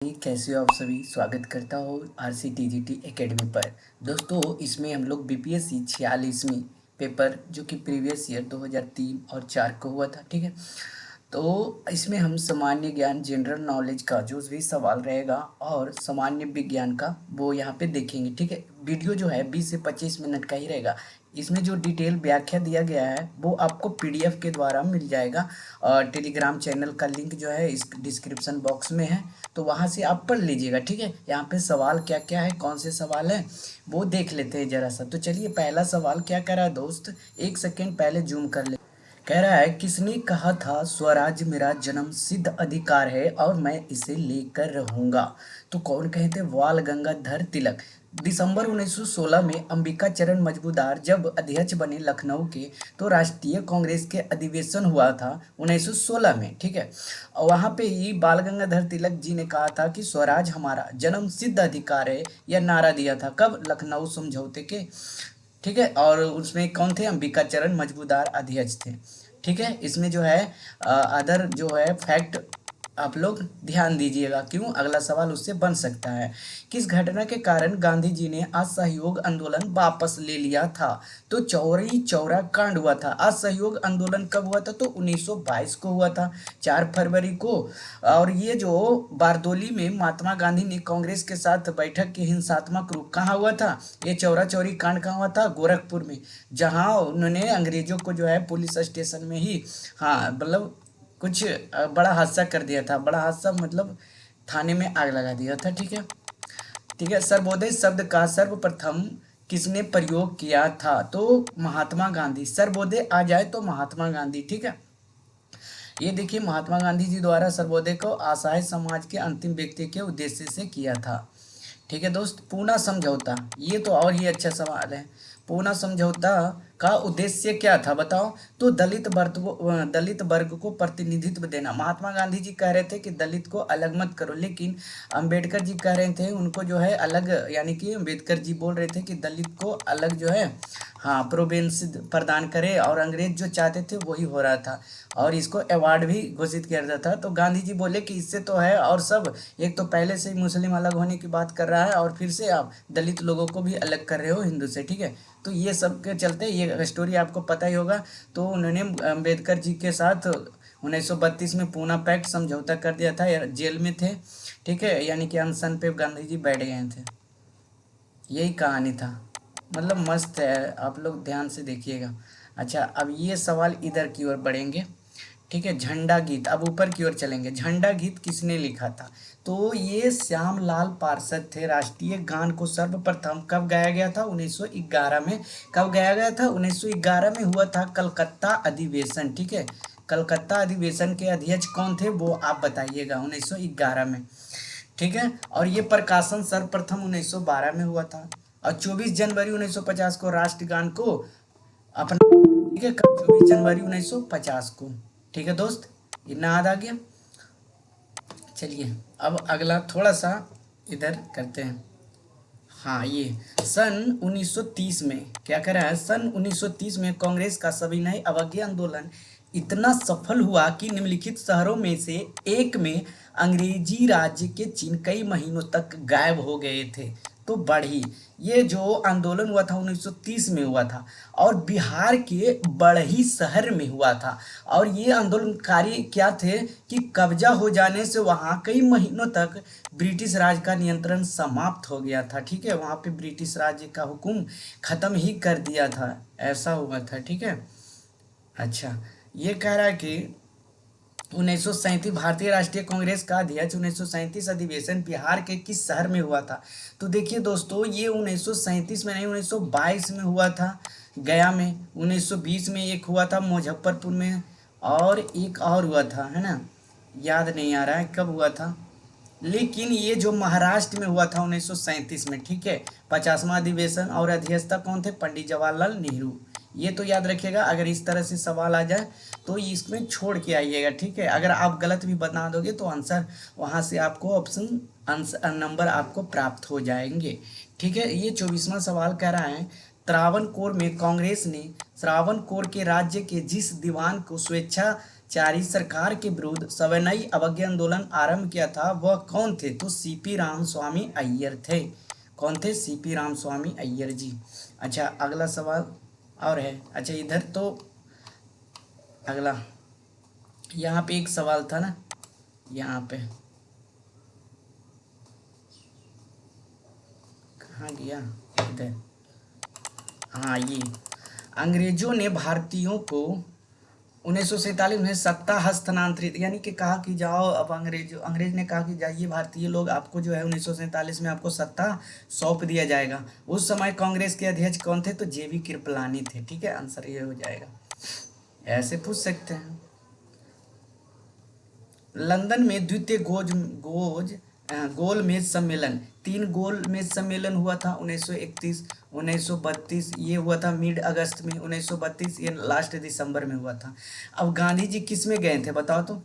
कैसे हो आप सभी। स्वागत करता हूँ RCTGT एकेडमी पर। दोस्तों इसमें हम लोग BPSC 46वीं पेपर जो कि प्रीवियस ईयर 2003 और 4 को हुआ था, ठीक है। तो इसमें हम सामान्य ज्ञान जनरल नॉलेज का जो भी सवाल रहेगा और सामान्य विज्ञान का वो यहाँ पे देखेंगे, ठीक है। वीडियो जो है 20 से 25 मिनट का ही रहेगा। इसमें जो डिटेल व्याख्या दिया गया है वो आपको PDF के द्वारा मिल जाएगा और टेलीग्राम चैनल का लिंक जो है इस डिस्क्रिप्शन बॉक्स में है, तो वहाँ से आप पढ़ लीजिएगा, ठीक है। यहाँ पे सवाल क्या क्या है, कौन से सवाल है वो देख लेते हैं ज़रा सा। तो चलिए पहला सवाल क्या कह रहा है दोस्त, एक सेकेंड पहले जूम कर ले। कह रहा है किसने कहा था स्वराज मेरा जन्म सिद्ध अधिकार है और मैं इसे लेकर रहूंगा। तो कौन कहे थे, बाल गंगाधर तिलक। दिसंबर 1916 में अंबिका चरण मजूमदार जब अध्यक्ष बने लखनऊ के, तो राष्ट्रीय कांग्रेस के अधिवेशन हुआ था 1916 में, ठीक है। और वहाँ पे ही बाल गंगाधर तिलक जी ने कहा था कि स्वराज हमारा जन्म सिद्ध अधिकार है, यह नारा दिया था कब, लखनऊ समझौते के, ठीक है। और उसमें कौन थे, अंबिका चरण मजूमदार अध्यक्ष थे, ठीक है। इसमें जो है अदर जो है फैक्ट आप लोग ध्यान दीजिएगा, क्यों अगला सवाल उससे बन सकता है। किस घटना के कारण गांधी जी ने असहयोग आंदोलन वापस ले लिया था। तो चौरी चौरा कांड हुआ था। असहयोग आंदोलन कब हुआ था, तो 1922 को हुआ था, 4 फरवरी को। और ये जो बारदोली में महात्मा गांधी ने कांग्रेस के साथ बैठक के हिंसात्मक रूप कहाँ हुआ था, ये चौरा चौरी कांड कहाँ हुआ था, गोरखपुर में, जहाँ उन्होंने अंग्रेजों को जो है पुलिस स्टेशन में ही, हाँ मतलब कुछ बड़ा हादसा कर दिया था। बड़ा हादसा मतलब थाने में आग लगा दिया था, ठीक है। ठीक है, सर्वोदय शब्द का सर्वप्रथम किसने प्रयोग किया था, तो महात्मा गांधी। सर्वोदय आ जाए तो महात्मा गांधी, ठीक है। ये देखिए महात्मा गांधी जी द्वारा सर्वोदय को असहाय समाज के अंतिम व्यक्ति के उद्देश्य से किया था, ठीक है दोस्त। पूना समझौता, ये तो और ही अच्छा सवाल है। पूना समझौता का उद्देश्य क्या था बताओ, तो दलित वर्ग को प्रतिनिधित्व देना। महात्मा गांधी जी कह रहे थे कि दलित को अलग मत करो, लेकिन अंबेडकर जी कह रहे थे उनको जो है अलग, यानी कि अंबेडकर जी बोल रहे थे कि दलित को अलग जो है, हाँ प्रोविंस प्रदान करे, और अंग्रेज जो चाहते थे वही हो रहा था, और इसको अवार्ड भी घोषित किया जाता था। तो गांधी जी बोले कि इससे तो है, और सब एक तो पहले से ही मुस्लिम अलग होने की बात कर रहा है, और फिर से आप दलित लोगों को भी अलग कर रहे हो हिंदू से, ठीक है। तो ये सब के चलते ये स्टोरी आपको पता ही होगा। तो उन्होंने अम्बेडकर जी के साथ 1932 में पूना पैक्ट समझौता कर दिया था, जेल में थे, ठीक है, यानी कि अनशन पे गांधी जी बैठ गए थे। यही कहानी था, मतलब मस्त है, आप लोग ध्यान से देखिएगा। अच्छा अब ये सवाल इधर की ओर बढ़ेंगे, ठीक है। झंडा गीत, अब ऊपर की ओर चलेंगे। झंडा गीत किसने लिखा था, तो ये श्याम लाल पार्षद थे। राष्ट्रीय गान को सर्वप्रथम कब गाया गया था, 1911 में। कब गाया गया था, 1911 में हुआ था कलकत्ता अधिवेशन, ठीक है। कलकत्ता अधिवेशन के अध्यक्ष कौन थे वो आप बताइएगा, 1911 में, ठीक है। और ये प्रकाशन सर्वप्रथम 1912 में हुआ था, और 24 जनवरी 1950 को राष्ट्रगान को अपना, ठीक है, 24 जनवरी 1950 को, ठीक है दोस्त, इतना याद आ गया। चलिए अब अगला थोड़ा सा इधर करते हैं। हाँ ये सन 1930 में क्या कह रहा है, सन 1930 में कांग्रेस का सविनय अवज्ञा आंदोलन इतना सफल हुआ कि निम्नलिखित शहरों में से एक में अंग्रेजी राज्य के चिन्ह कई महीनों तक गायब हो गए थे। तो बढ़ी, ये जो आंदोलन हुआ था 1930 में हुआ था, और बिहार के बढ़ी शहर में हुआ था। और ये आंदोलनकारी क्या थे कि कब्जा हो जाने से वहाँ कई महीनों तक ब्रिटिश राज का नियंत्रण समाप्त हो गया था, ठीक है। वहाँ पे ब्रिटिश राज्य का हुक्म खत्म ही कर दिया था, ऐसा हुआ था, ठीक है। अच्छा ये कह रहा है कि 1937 भारतीय राष्ट्रीय कांग्रेस का अध्यक्ष 1937 अधिवेशन बिहार के किस शहर में हुआ था। तो देखिए दोस्तों ये 1937 में नहीं, 1922 में हुआ था गया में, 1920 में एक हुआ था मुजफ्फरपुर में, और एक और हुआ था, है ना, याद नहीं आ रहा है कब हुआ था। लेकिन ये जो महाराष्ट्र में हुआ था 1937 में, ठीक है, 50वां अधिवेशन, और अध्यक्षता कौन थे, पंडित जवाहरलाल नेहरू। ये तो याद रखिएगा, अगर इस तरह से सवाल आ जाए तो इसमें छोड़ के आइएगा, ठीक है। अगर आप गलत भी बता दोगे तो आंसर वहाँ से आपको ऑप्शन आंसर नंबर आपको प्राप्त हो जाएंगे, ठीक है। ये 24वां सवाल कह रहा है त्रावणकोर में कांग्रेस ने त्रावणकोर के राज्य के जिस दीवान को स्वेच्छा चारी सरकार के विरुद्ध सविनय अवज्ञा आंदोलन आरंभ किया था वह कौन थे? तो सीपी रामस्वामी अय्यर थे। कौन थे? सीपी रामस्वामी अय्यर जी। अच्छा अगला सवाल और है। अच्छा इधर तो अगला यहाँ पे एक सवाल था ना, यहाँ पे कहाँ गया? इधर, हाँ ये अंग्रेजों ने भारतीयों को 1947 में सत्ता हस्तांतरित, यानी कि कहा कि जाओ अब अंग्रेज ने कहा कि जाइए भारतीय लोग, आपको जो है 1947 में आपको सत्ता सौंप दिया जाएगा। उस समय कांग्रेस के अध्यक्ष कौन थे? तो जेबी कृपलानी थे। ठीक है, आंसर ये हो जाएगा। ऐसे पूछ सकते हैं। लंदन में द्वितीय गोलमेज सम्मेलन, 3 गोलमेज सम्मेलन हुआ था 1931, 1932, ये हुआ था मिड अगस्त में 1932, ये लास्ट दिसंबर में हुआ था। अब गांधी जी किस में गए थे बताओ तो?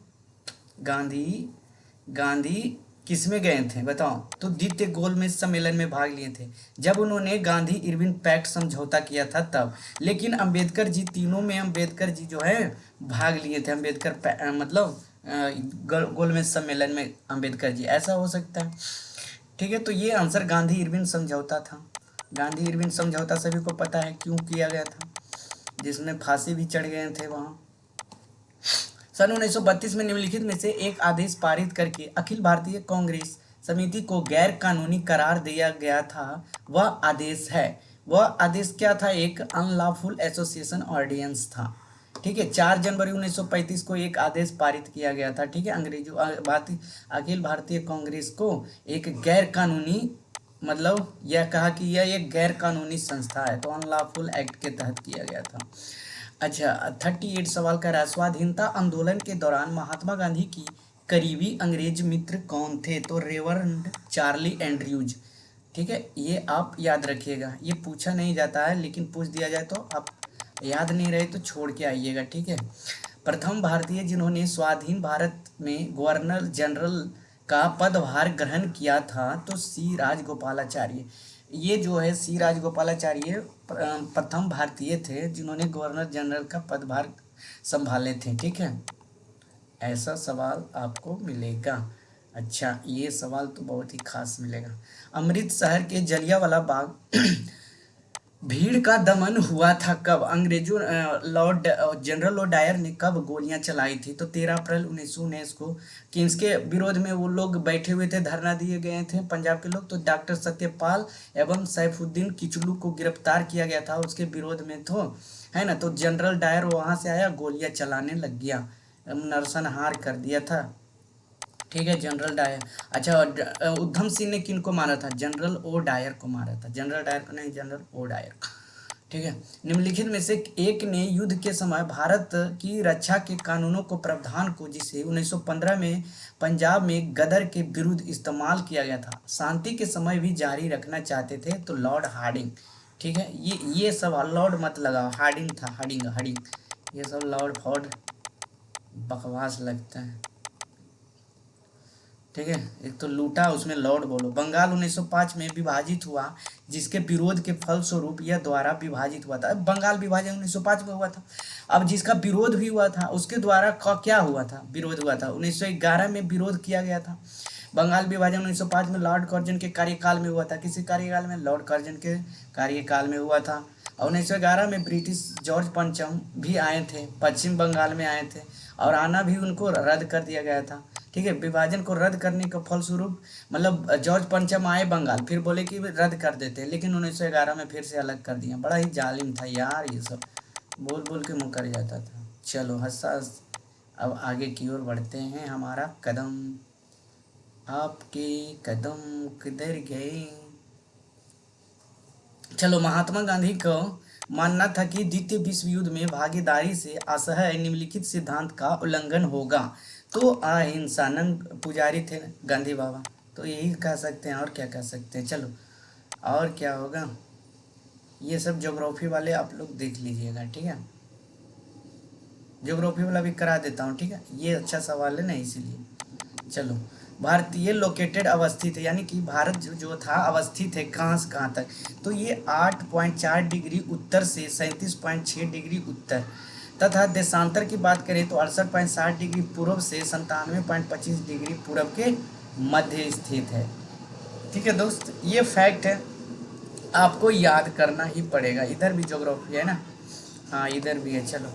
गांधी किस में गए थे बताओ तो? द्वितीय गोलमेज सम्मेलन में भाग लिए थे, जब उन्होंने गांधी इरविन पैक्ट समझौता किया था तब। लेकिन अंबेडकर जी, तीनों में अंबेडकर जी जो है भाग लिए थे। मतलब गोलमेज सम्मेलन में अंबेडकर जी, ऐसा हो सकता है। ठीक है, तो ये आंसर गांधी इरविन समझौता था। गांधी इरविन समझौता सभी को पता है क्यों किया गया था, जिसमें फांसी भी चढ़ गए थे वहाँ। सन 1932 में निम्नलिखित में से एक आदेश पारित करके अखिल भारतीय कांग्रेस समिति को गैर कानूनी करार दिया गया था। वह आदेश है, वह आदेश क्या था? एक अनलॉफुल एसोसिएशन ऑर्डिनेंस था। ठीक है, 4 जनवरी 1935 को एक आदेश पारित किया गया था। ठीक है, अखिल भारतीय कांग्रेस को एक गैर कानूनी, मतलब यह कहा कि यह एक गैर कानूनी संस्था है, तो अनलॉफुल एक्ट के तहत किया गया था। अच्छा 38 सवाल का है, स्वाधीनता आंदोलन के दौरान महात्मा गांधी की करीबी अंग्रेज मित्र कौन थे? तो रेवरंड चार्ली एंड्रयूज। ठीक है, ये आप याद रखिएगा, ये पूछा नहीं जाता है, लेकिन पूछ दिया जाए तो आप याद नहीं रहे तो छोड़ के आइएगा। ठीक है, प्रथम भारतीय जिन्होंने स्वाधीन भारत में गवर्नर जनरल का पदभार ग्रहण किया था तो सी राजगोपालाचार्य। ये जो है सी राजगोपालाचार्य प्रथम भारतीय थे जिन्होंने गवर्नर जनरल का पदभार संभाले थे। ठीक है, ऐसा सवाल आपको मिलेगा। अच्छा ये सवाल तो बहुत ही खास मिलेगा। अमृतसर के जलियांवाला बाग भीड़ का दमन हुआ था कब? अंग्रेजों जनरल लॉर्ड डायर ने कब गोलियां चलाई थी? तो 13 अप्रैल 1919 को। किसके विरोध में वो लोग बैठे हुए थे, धरना दिए गए थे पंजाब के लोग? तो डॉक्टर सत्यपाल एवं सैफुद्दीन किचलू को गिरफ्तार किया गया था, उसके विरोध में तो है ना। तो जनरल डायर वहां से आया, गोलियां चलाने लग गया, नरसंहार कर दिया था। ठीक है, जनरल डायर। अच्छा उधम सिंह ने किनको मारा था? जनरल ओ डायर को मारा था, जनरल डायर को नहीं, जनरल ओ डायर। ठीक है, निम्नलिखित में से एक ने युद्ध के समय भारत की रक्षा के कानूनों को प्रावधान को, जिसे 1915 में पंजाब में गदर के विरुद्ध इस्तेमाल किया गया था, शांति के समय भी जारी रखना चाहते थे? तो लॉर्ड हार्डिंग। ठीक है, ये सब लॉर्ड मत लगाओ, हार्डिंग था, हार्डिंग हार्डिंग, ये सब लॉर्ड फॉर्ड बकवास लगता है। ठीक है, एक तो लूटा उसमें लॉर्ड बोलो। बंगाल 1905 में विभाजित हुआ, जिसके विरोध के फलस्वरूप यह द्वारा विभाजित हुआ था। बंगाल विभाजन 1905 में हुआ था। अब जिसका विरोध भी हुआ था उसके द्वारा क्या हुआ था? विरोध हुआ था। 1911 में विरोध किया गया था। बंगाल विभाजन 1905 में लॉर्ड कर्जन के कार्यकाल में हुआ था। किसी कार्यकाल में? लॉर्ड कर्जन के कार्यकाल में हुआ था। और 1911 में ब्रिटिश जॉर्ज पंचम भी आए थे, पश्चिम बंगाल में आए थे, और आना भी उनको रद्द कर दिया गया था। ठीक है, विभाजन को रद्द करने के फलस्वरूप मतलब जॉर्ज पंचम आए बंगाल, फिर बोले कि रद्द कर देते हैं, लेकिन 1911 में फिर से अलग कर दिया। बड़ा ही जालिम था यार, ये सब बोल बोल के मुँह कर जाता था। चलो हसास, अब आगे की ओर बढ़ते हैं। हमारा कदम, आपके कदम किधर गए? चलो, महात्मा गांधी को मानना था कि द्वितीय विश्व युद्ध में भागीदारी से असह्य निम्नलिखित सिद्धांत का उल्लंघन होगा। तो अहिंसानंद पुजारी थे गांधी बाबा, तो यही कह सकते हैं, और क्या कह सकते हैं। चलो और क्या होगा, ये सब ज्योग्राफी वाले आप लोग देख लीजिएगा। ठीक है, ज्योग्राफी वाला भी करा देता हूँ। ठीक है, ये अच्छा सवाल है ना, इसीलिए। चलो, भारतीय लोकेटेड अवस्थित है, यानी कि भारत जो था अवस्थित है कहाँ से कहाँ तक? तो ये 8.4 डिग्री उत्तर से 37.6 डिग्री उत्तर, तथा देशांतर की बात करें तो 68.60 डिग्री पूर्व से 97.25 डिग्री पूर्व के मध्य स्थित है। ठीक है दोस्त, ये फैक्ट है, आपको याद करना ही पड़ेगा। इधर भी ज्योग्राफी है ना, हाँ इधर भी है। चलो,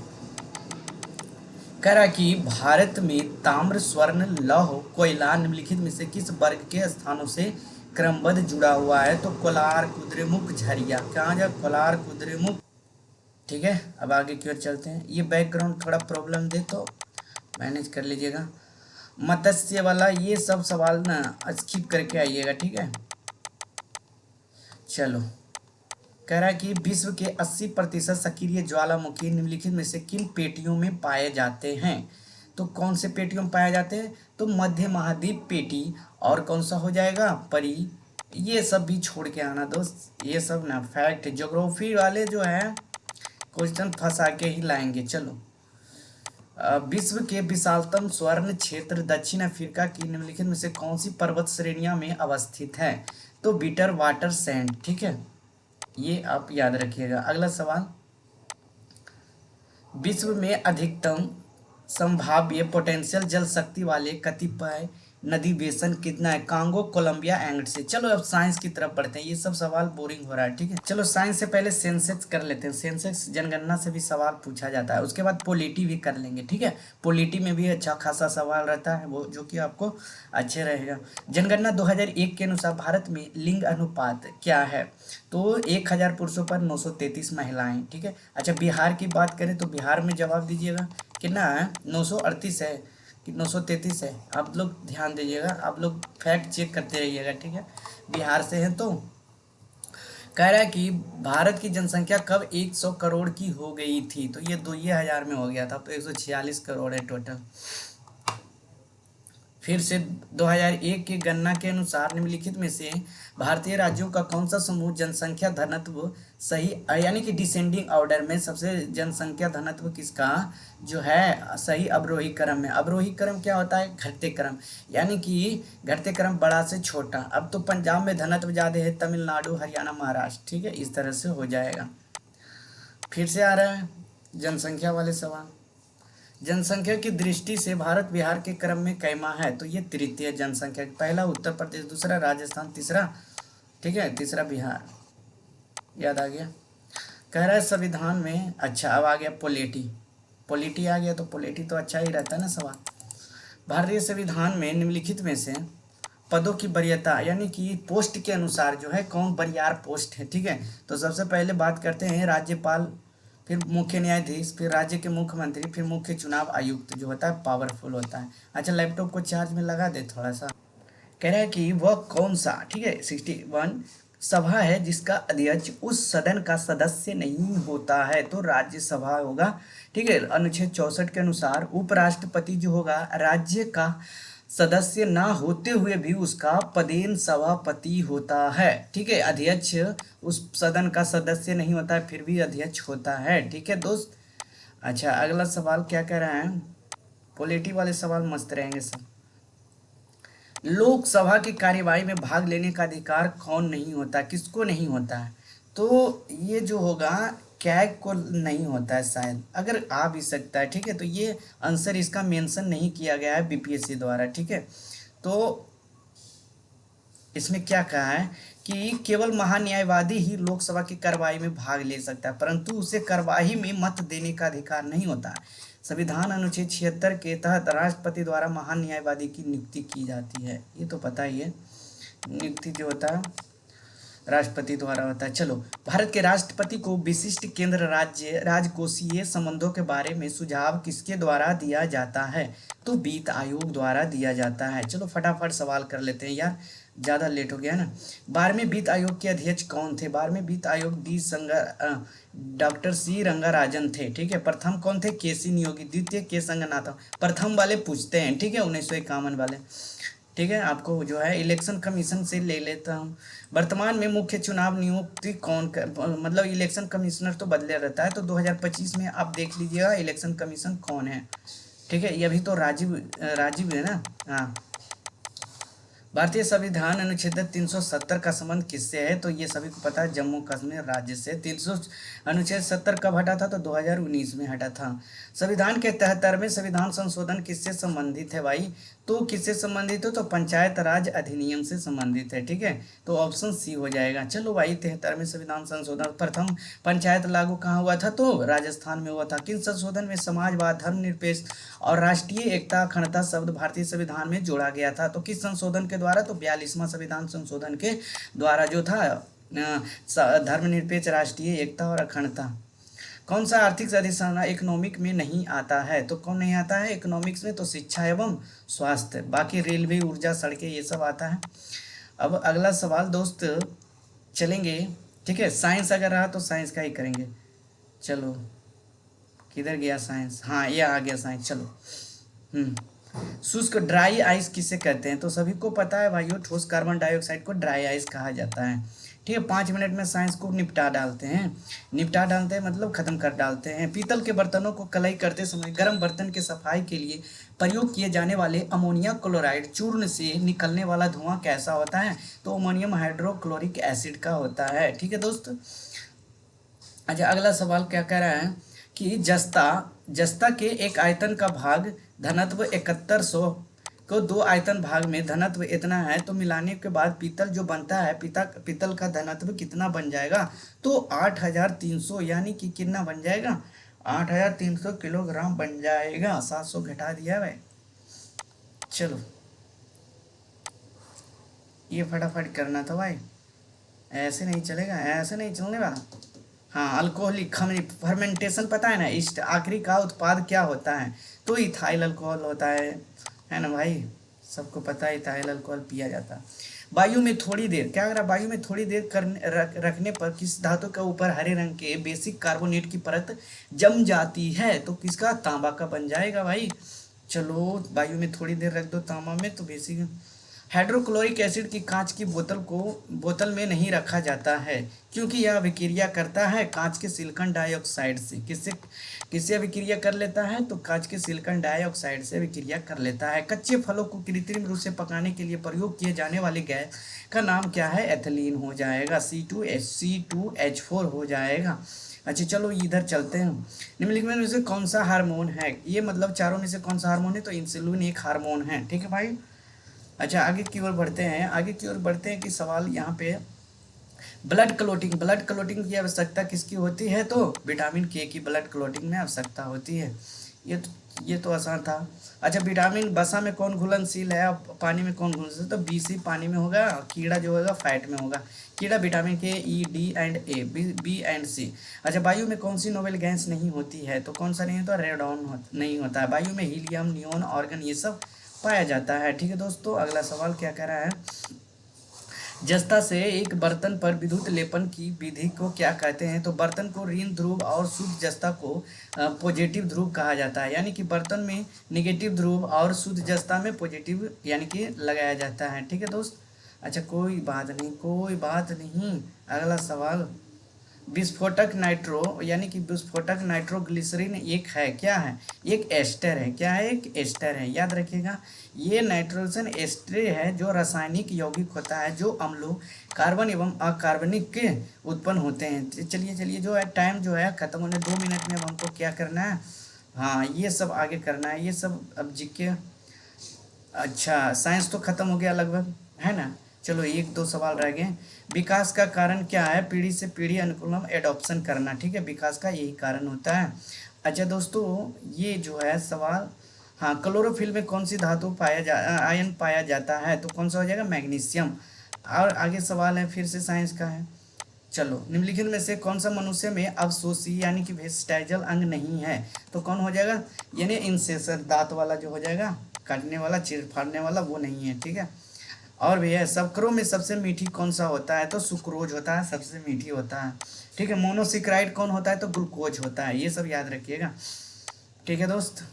कह रहा कि भारत में ताम्र, स्वर्ण, लौह, कोयला निम्नलिखित में से किस वर्ग के स्थानों से क्रमबद्ध जुड़ा हुआ है? तो कोलार, कुद्रेमुख, झरिया। कहाँ जा? कोलार, कुद्रेमुख। ठीक है, अब आगे की ओर चलते हैं। ये बैकग्राउंड थोड़ा प्रॉब्लम दे तो मैनेज कर लीजिएगा। मत्स्य वाला ये सब सवाल ना स्किप करके आइएगा, ठीक है। चलो, कह रहा है कि विश्व के 80% सक्रिय ज्वालामुखी निम्नलिखित में से किन पेटियों में पाए जाते हैं? तो कौन से पेटियों में पाए जाते हैं? तो मध्य महाद्वीप पेटी, और कौन सा हो जाएगा? परी। ये सब भी छोड़ के आना दोस्त, ये सब ना फैक्ट, ज्योग्राफी वाले जो है क्वेश्चन फंसा के ही लाएंगे। चलो, विश्व के विशालतम स्वर्ण क्षेत्र दक्षिण अफ्रीका की निम्नलिखित में से कौन सी पर्वत श्रेणियां में अवस्थित है? तो बीटर वाटर सैंड। ठीक है, ये आप याद रखिएगा। अगला सवाल, विश्व में अधिकतम संभाव्य पोटेंशियल जल शक्ति वाले कतिपय नदी बेसन कितना है? कांगो, कोलंबिया, एंगट से। चलो अब साइंस की तरफ बढ़ते हैं, ये सब सवाल बोरिंग हो रहा है, ठीक है। चलो साइंस से पहले सेंसेक्स कर लेते हैं। सेंसेक्स जनगणना से भी सवाल पूछा जाता है, उसके बाद पोलिटी भी कर लेंगे, ठीक है। पोलिटी में भी अच्छा खासा सवाल रहता है, वो जो कि आपको अच्छे रहेगा। जनगणना 2001 के अनुसार भारत में लिंग अनुपात क्या है? तो 1000 पुरुषों पर 933 महिलाएं, ठीक है। अच्छा, बिहार की बात करें तो बिहार में जवाब दीजिएगा कितना है? 938 है कि 933 है? आप लोग ध्यान दीजिएगा, आप लोग फैक्ट चेक करते रहिएगा, ठीक है। बिहार से हैं तो कह रहा है कि भारत की जनसंख्या कब 100 करोड़ की हो गई थी? तो ये 2000 में हो गया था, तो 146 करोड़ है टोटल। फिर से 2001 की गणना के अनुसार निम्नलिखित में से भारतीय राज्यों का कौन सा समूह जनसंख्या घनत्व सही, यानी कि डिसेंडिंग ऑर्डर में सबसे जनसंख्या घनत्व किसका जो है सही अवरोही क्रम में? अवरोही क्रम क्या होता है? घटते क्रम, यानी कि घटते क्रम बड़ा से छोटा। अब तो पंजाब में घनत्व ज़्यादा है, तमिलनाडु, हरियाणा, महाराष्ट्र, ठीक है, इस तरह से हो जाएगा। फिर से आ रहा है जनसंख्या वाले सवाल। जनसंख्या की दृष्टि से भारत बिहार के क्रम में कैमा है? तो ये तृतीय जनसंख्या, पहला उत्तर प्रदेश, दूसरा राजस्थान, तीसरा, ठीक है, तीसरा बिहार। याद आ गया। कह रहा है संविधान में, अच्छा अब आ गया पोलिटी। पोलिटी आ गया तो पोलिटी तो अच्छा ही रहता है ना सवाल। भारतीय संविधान में निम्नलिखित में से पदों की वरीयता, यानी कि पोस्ट के अनुसार जो है कौन वरीयार पोस्ट है? ठीक है, तो सबसे पहले बात करते हैं राज्यपाल, फिर मुख्य न्यायाधीश, फिर राज्य के मुख्यमंत्री, फिर मुख्य चुनाव आयुक्त जो होता है पावरफुल होता है। अच्छा, लैपटॉप को चार्ज में लगा दे थोड़ा सा। कह रहा है कि वह कौन सा, ठीक है, 61 सभा है जिसका अध्यक्ष उस सदन का सदस्य नहीं होता है? तो राज्यसभा होगा, ठीक है। अनुच्छेद 64 के अनुसार उपराष्ट्रपति जो होगा राज्य का सदस्य ना होते हुए भी उसका पदेन सभापति होता है, ठीक है। अध्यक्ष उस सदन का सदस्य नहीं होता है, फिर भी अध्यक्ष होता है, ठीक है दोस्त। अच्छा, अगला सवाल क्या कह रहा है? पॉलिटी वाले सवाल मस्त रहेंगे सब। लोकसभा की कार्यवाही में भाग लेने का अधिकार कौन नहीं होता, किसको नहीं होता है? तो ये जो होगा कैग को नहीं होता है शायद, अगर आ भी सकता है, ठीक है। तो ये आंसर इसका मेंशन नहीं किया गया है बीपीएससी द्वारा, ठीक है। तो इसमें क्या कहा है कि केवल महान्यायवादी ही लोकसभा की कार्यवाही में भाग ले सकता है, परंतु उसे कार्यवाही में मत देने का अधिकार नहीं होता है। संविधान अनुच्छेद 76 के तहत राष्ट्रपति द्वारा महान न्यायवादी की नियुक्ति की जाती है, ये तो पता ही है। नियुक्ति जो होता है राष्ट्रपति द्वारा होता है। चलो, भारत के राष्ट्रपति को विशिष्ट केंद्र राज्य राजकोषीय संबंधों के बारे में सुझाव किसके द्वारा दिया जाता है? तो वित्त आयोग द्वारा दिया जाता है। चलो फटाफट सवाल कर लेते हैं यार, ज़्यादा लेट हो गया ना। 12वें वित्त आयोग के अध्यक्ष कौन थे? 12वें वित्त आयोग डॉक्टर सी रंगाराजन थे, ठीक है। प्रथम कौन थे? केसी नियोगी। द्वितीय के संगनाथन। प्रथम वाले पूछते हैं, ठीक है, 1951 वाले, ठीक है। आपको जो है इलेक्शन कमीशन से ले लेता हूँ। वर्तमान में मुख्य चुनाव नियुक्ति कौन मतलब इलेक्शन कमिश्नर तो बदले रहता है, तो 2025 में आप देख लीजिएगा इलेक्शन कमीशन कौन है, ठीक है। ये अभी तो राजीव है ना, हाँ भारतीय संविधान अनुच्छेद 370 का संबंध किससे है? तो ये सभी को पता है, जम्मू कश्मीर राज्य से। 300 अनुच्छेद 70 कब हटा था? तो 2019 में हटा था। संविधान के 73वें संविधान संशोधन किससे संबंधित है भाई? तो किससे संबंधित हो? तो पंचायत राज अधिनियम से संबंधित है, ठीक है। तो ऑप्शन सी हो जाएगा। चलो भाई, 73वें संविधान संशोधन, प्रथम पंचायत लागू कहाँ हुआ था? तो राजस्थान में हुआ था। किन संशोधन में समाजवाद, धर्मनिरपेक्ष और राष्ट्रीय एकता, अखंडता शब्द भारतीय संविधान में जोड़ा गया था? तो किस संशोधन के द्वारा? तो 42वां संविधान संशोधन के द्वारा जो था, धर्मनिरपेक्ष, राष्ट्रीय एकता और अखंडता। कौन सा आर्थिक अधिसूचना इकोनॉमिक में नहीं आता है? तो कौन नहीं आता है इकोनॉमिक्स में? तो शिक्षा एवं स्वास्थ्य। बाकी रेलवे, ऊर्जा, सड़कें, ये सब आता है। अब अगला सवाल दोस्त चलेंगे, ठीक है। साइंस अगर रहा तो साइंस का ही करेंगे। चलो, किधर गया साइंस? हाँ, ये आ गया साइंस। चलो, शुष्क ड्राई आइस किसे कहते हैं? तो सभी को पता है भाइयों, ठोस कार्बन डाइऑक्साइड को ड्राई आइस कहा जाता है, ठीक है। 5 मिनट में साइंस को निपटा डालते हैं। निपटा डालते हैं मतलब खत्म कर डालते हैं। पीतल के बर्तनों को कलाई करते समय गर्म बर्तन के सफाई के लिए प्रयोग किए जाने वाले अमोनिया क्लोराइड चूर्ण से निकलने वाला धुआं कैसा होता है? तो अमोनियम हाइड्रोक्लोरिक एसिड का होता है, ठीक है दोस्त। अच्छा, अगला सवाल क्या कह रहा है कि जस्ता जस्ता के एक आयतन का भाग धनत्व 7100 को 2 आयतन भाग में धनत्व इतना है, तो मिलाने के बाद पीतल जो बनता है, पीतल का धनत्व कितना बन जाएगा? तो 8300, यानी कि कितना बन जाएगा? 8300 किलोग्राम बन जाएगा। 700 घटा दिया भाई। चलो, ये फटाफट करना था भाई, ऐसे नहीं चलेगा, ऐसे नहीं चलने वाला। हाँ, अल्कोहलिक फर्मेंटेशन पता है ना, इस आखिरी का उत्पाद क्या होता है? तो इथाइल अल्कोहल होता है ना भाई, सबको पता है इथाइल अल्कोहल पिया जाता है। वायु में थोड़ी देर, क्या करा, वायु में थोड़ी देर रखने पर किस धातु के ऊपर हरे रंग के बेसिक कार्बोनेट की परत जम जाती है? तो किसका? तांबा का बन जाएगा भाई। चलो, वायु में थोड़ी देर रख दो तांबा में, तो बेसिक। हाइड्रोक्लोरिक एसिड की कांच की बोतल में नहीं रखा जाता है, क्योंकि यह अभिक्रिया करता है कांच के सिलिकॉन डाइऑक्साइड से। किससे किससे अभिक्रिया कर लेता है? तो कांच के सिलिकॉन डाइऑक्साइड से अभिक्रिया कर लेता है। कच्चे फलों को कृत्रिम रूप से पकाने के लिए प्रयोग किए जाने वाले गैस का नाम क्या है? एथिलीन हो जाएगा, C2H4 हो जाएगा। अच्छा, चलो इधर चलते हैं। निम्नलिखित में से कौन सा हार्मोन है? ये मतलब चारों में से कौन सा हार्मोन है? तो इंसुलिन एक हार्मोन है, ठीक है भाई। अच्छा, आगे की ओर बढ़ते हैं कि सवाल यहाँ पे ब्लड क्लोटिंग की आवश्यकता किसकी होती है? तो विटामिन के की ब्लड क्लोटिंग में आवश्यकता होती है। ये तो आसान था। अच्छा, विटामिन वसा में कौन घुलनशील है, पानी में कौन घुलनशील? तो BC पानी में होगा, कीड़ा जो होगा फैट में होगा। कीड़ा विटामिन के, E, D and A, B and C। अच्छा, वायु में कौन सी नोबेल गैस नहीं होती है? तो कौन सा नहीं होता? रेडॉन नहीं होता है। वायु में हीलियम, नियोन, ऑर्गन, ये सब पाया जाता है, ठीक है दोस्तों। अगला सवाल क्या कह रहा है? जस्ता से एक बर्तन पर विद्युत लेपन की विधि को क्या कहते हैं? तो बर्तन को ऋण ध्रुव और शुद्ध जस्ता को पॉजिटिव ध्रुव कहा जाता है, यानी कि बर्तन में निगेटिव ध्रुव और शुद्ध जस्ता में पॉजिटिव यानी कि लगाया जाता है, ठीक है दोस्त। अच्छा, कोई बात नहीं। अगला सवाल, विस्फोटक नाइट्रो यानी कि विस्फोटक नाइट्रोग्लिसरीन एक है, क्या है? एक एस्टर है। क्या है? एक एस्टर है, याद रखिएगा। ये नाइट्रोजन एस्टर है जो रासायनिक यौगिक होता है, जो अम्लों, कार्बन एवं अकार्बनिक के उत्पन्न होते हैं। चलिए जो है टाइम जो है खत्म होने 2 मिनट में। अब हमको क्या करना है? हाँ, ये सब आगे करना है, ये सब अब जीके। अच्छा, साइंस तो खत्म हो गया लगभग, है ना। चलो, 1-2 सवाल रह गए। विकास का कारण क्या है? पीढ़ी से पीढ़ी अनुकूलम एडॉप्शन करना, ठीक है। विकास का यही कारण होता है। अच्छा दोस्तों, ये जो है सवाल, हाँ, क्लोरोफिल में कौन सी धातु आयन पाया जाता है? तो कौन सा हो जाएगा? मैग्नीशियम। और आगे सवाल है, फिर से साइंस का है। चलो, निम्नलिखित में से कौन सा मनुष्य में अवशोषी यानी कि वेस्टाइजल अंग नहीं है? तो कौन हो जाएगा? यानी इंसेसर, दांत वाला जो हो जाएगा, काटने वाला, चीर फाड़ने वाला, वो नहीं है, ठीक है। और भैया, शर्करों में सबसे मीठी कौन सा होता है? तो सुक्रोज होता है, सबसे मीठी होता है, ठीक है। मोनोसिक्राइड कौन होता है? तो ग्लूकोज होता है, ये सब याद रखिएगा, ठीक है दोस्त।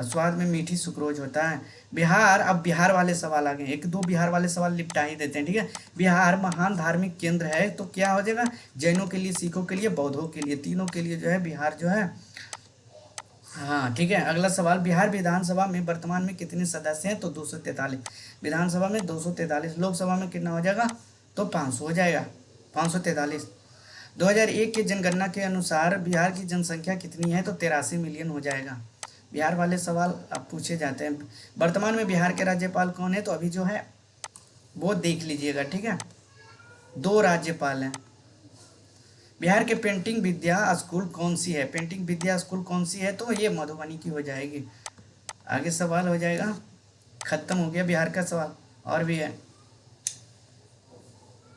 स्वाद में मीठी सुक्रोज होता है। बिहार, अब बिहार वाले सवाल आ गए, 1-2 बिहार वाले सवाल निपटा ही देते हैं, ठीक है। बिहार महान धार्मिक केंद्र है, तो क्या हो जाएगा? जैनों के लिए, सिखों के लिए, बौद्धों के लिए, तीनों के लिए जो है बिहार जो है हाँ ठीक है, अगला सवाल, बिहार विधानसभा में वर्तमान में कितने सदस्य हैं? तो 243। विधानसभा में 243, लोकसभा में कितना हो जाएगा? तो 500 हो जाएगा, 543। 2001 के जनगणना के अनुसार बिहार की जनसंख्या कितनी है? तो 83 मिलियन हो जाएगा। बिहार वाले सवाल अब पूछे जाते हैं। वर्तमान में बिहार के राज्यपाल कौन है? तो अभी जो है वो देख लीजिएगा, ठीक है, 2 राज्यपाल हैं। बिहार के पेंटिंग विद्या स्कूल कौन सी है? पेंटिंग विद्या स्कूल कौन सी है? तो ये मधुबनी की हो जाएगी। आगे सवाल हो जाएगा, खत्म हो गया बिहार का सवाल। और भी है,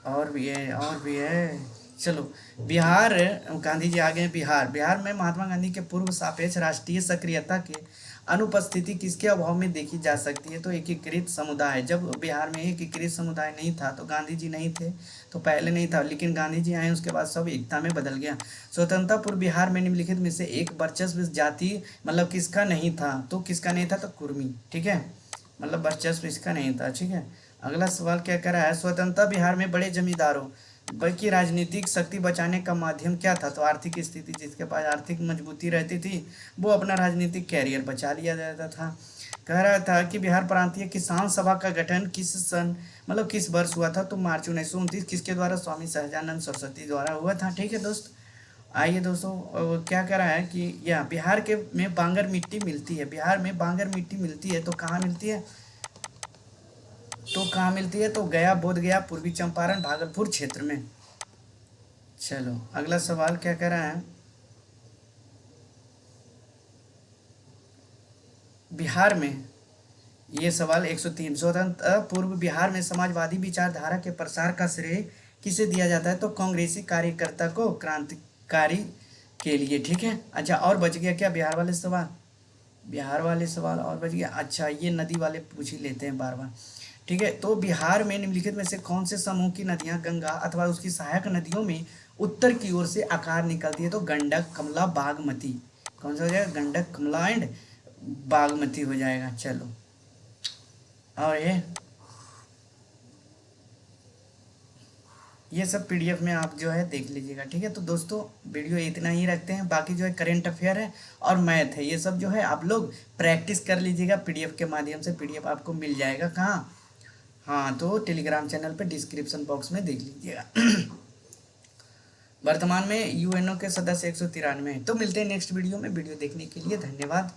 और भी है, और भी है। चलो, बिहार, गांधी जी आ गए। बिहार, बिहार में महात्मा गांधी के पूर्व सापेक्ष राष्ट्रीय सक्रियता के अनुपस्थिति किसके अभाव में देखी जा सकती है? तो एकीकृत समुदाय। जब बिहार में एकीकृत समुदाय नहीं था तो गांधी जी नहीं थे, तो पहले नहीं था, लेकिन गांधी जी आए उसके बाद सब एकता में बदल गया। स्वतंत्रता पूर्व बिहार में निम्नलिखित में से एक वर्चस्व जाति मतलब किसका नहीं था? तो किसका नहीं था? तो कुर्मी, ठीक है, मतलब वर्चस्व इसका नहीं था, ठीक है। अगला सवाल क्या कर रहा है? स्वतंत्रता बिहार में बड़े जमींदारों की राजनीतिक शक्ति बचाने का माध्यम क्या था? तो आर्थिक स्थिति, जिसके पास आर्थिक मजबूती रहती थी वो अपना राजनीतिक कैरियर बचा लिया जाता था। कह रहा था कि बिहार प्रांतीय किसान सभा का गठन किस सन मतलब किस वर्ष हुआ था? तो मार्च 1929। किसके द्वारा? स्वामी सहजानंद सरस्वती द्वारा हुआ था, ठीक है दोस्त। आइए दोस्तों, क्या कह रहा है कि यह बिहार के में बांगर मिट्टी मिलती है। बिहार में बांगर मिट्टी मिलती है तो कहाँ मिलती है? तो कहाँ मिलती है? तो गया, बोध गया, पूर्वी चंपारण, भागलपुर क्षेत्र में। चलो, अगला सवाल क्या कह रहा है? बिहार में, ये सवाल 103, स्वतंत्र पूर्व बिहार में समाजवादी विचारधारा के प्रसार का श्रेय किसे दिया जाता है? तो कांग्रेसी कार्यकर्ता को, क्रांतिकारी के लिए, ठीक है। अच्छा, और बच गया क्या बिहार वाले सवाल? बिहार वाले सवाल और बच गया। अच्छा, ये नदी वाले पूछ ही लेते हैं बार बार, ठीक है। तो बिहार में निम्नलिखित में से कौन से समूह की नदियां गंगा अथवा उसकी सहायक नदियों में उत्तर की ओर से आकार निकलती है? तो गंडक, कमला, बागमती। कौन सा हो जाएगा? गंडक, कमला एंड बागमती हो जाएगा। चलो, और ये सब पीडीएफ में आप जो है देख लीजिएगा, ठीक है। तो दोस्तों, वीडियो इतना ही रखते हैं, बाकी जो है करेंट अफेयर है और मैथ है, ये सब जो है आप लोग प्रैक्टिस कर लीजिएगा पीडीएफ के माध्यम से। पीडीएफ आपको मिल जाएगा कहाँ? हाँ, तो टेलीग्राम चैनल पे डिस्क्रिप्शन बॉक्स में देख लीजिएगा। वर्तमान में यूएनओ के सदस्य 193 हैं। तो मिलते हैं नेक्स्ट वीडियो में। वीडियो देखने के लिए धन्यवाद।